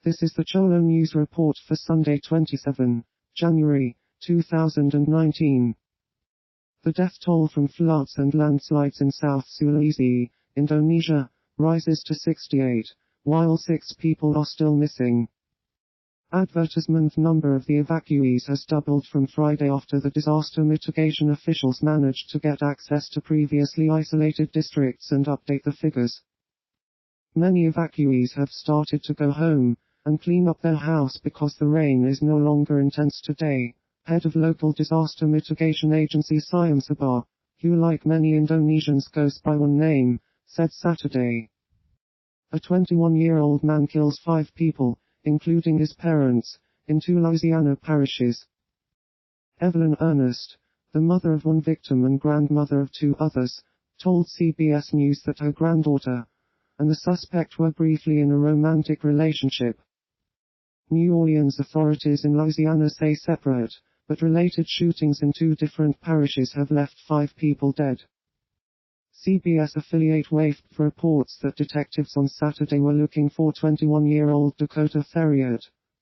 This is the Cholo News Report for Sunday 27 January 2019. The death toll from floods and landslides in South Sulawesi, Indonesia, rises to 68, while 6 people are still missing. Advertisement number of the evacuees has doubled from Friday after the disaster mitigation officials managed to get access to previously isolated districts and update the figures. Many evacuees have started to go home and clean up their house because the rain is no longer intense today. Head of local disaster mitigation agency Siam Sabah, who like many Indonesians goes by one name, said Saturday. A 21-year-old man kills 5 people, including his parents, in 2 Louisiana parishes. Evelyn Ernest, the mother of 1 victim and grandmother of 2 others, told CBS News that her granddaughter and the suspect were briefly in a romantic relationship. New Orleans authorities in Louisiana say separate, but related shootings in 2 different parishes have left 5 people dead. CBS affiliate WAFE reports that detectives on Saturday were looking for 21-year-old Dakota Theriot,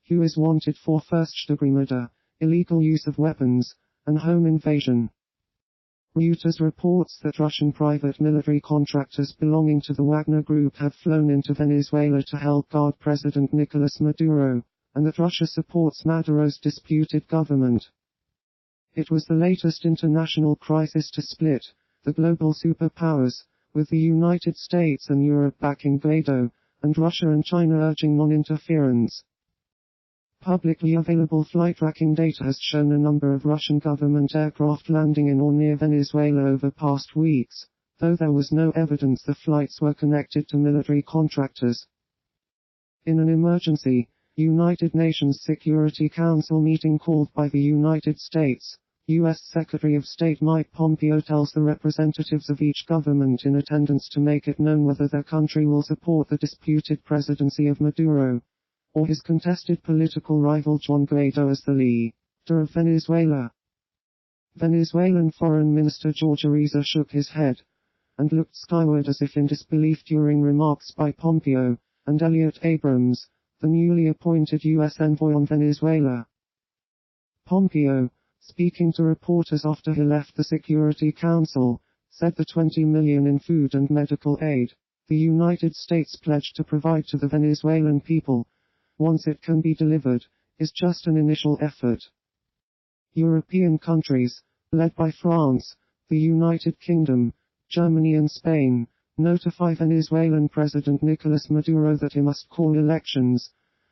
who is wanted for first-degree murder, illegal use of weapons, and home invasion. Reuters reports that Russian private military contractors belonging to the Wagner Group have flown into Venezuela to help guard President Nicolas Maduro, and that Russia supports Maduro's disputed government. It was the latest international crisis to split the global superpowers, with the United States and Europe backing Guaido, and Russia and China urging non-interference. Publicly available flight tracking data has shown a number of Russian government aircraft landing in or near Venezuela over past weeks, though there was no evidence the flights were connected to military contractors. In an emergency, United Nations Security Council meeting called by the United States, U.S. Secretary of State Mike Pompeo tells the representatives of each government in attendance to make it known whether their country will support the disputed presidency of Maduro, or his contested political rival Juan Guaido as the leader of Venezuela. Venezuelan Foreign Minister Jorge Areza shook his head and looked skyward as if in disbelief during remarks by Pompeo and Elliot Abrams, the newly appointed U.S. envoy on Venezuela. Pompeo, speaking to reporters after he left the Security Council, said the $20 million in food and medical aid the United States pledged to provide to the Venezuelan people, once it can be delivered, is just an initial effort. European countries, led by France, the United Kingdom, Germany and Spain, notify Venezuelan President Nicolas Maduro that he must call elections,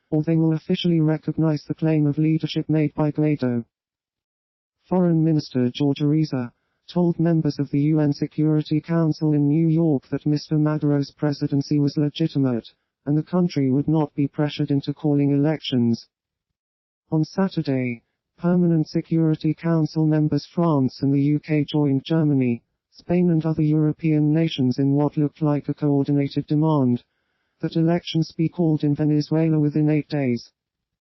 or they will officially recognize the claim of leadership made by Guaido. Foreign Minister Jorge Areza told members of the UN Security Council in New York that Mr. Maduro's presidency was legitimate, and the country would not be pressured into calling elections. On Saturday, Permanent Security Council members France and the UK joined Germany, Spain and other European nations in what looked like a coordinated demand that elections be called in Venezuela within 8 days.